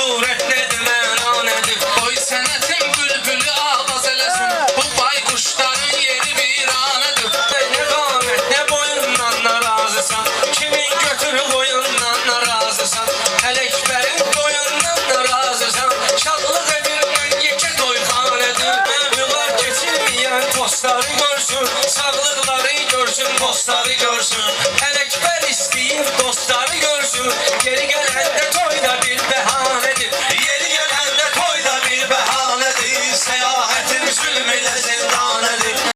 surət nədir, məna nədir? Qoy sənətin bülbülü ağaz eləsin, bu baykuşların yeri viranədir. Nə qamət, nə boyundan narazısan, kimin götürü boyundan narazısan, Ələkbərin boyundan narazısan, şadlıq evindən yekə toyxanədir. Məhbular keçirməyən dostları görsün, sağlıqları görsün dostları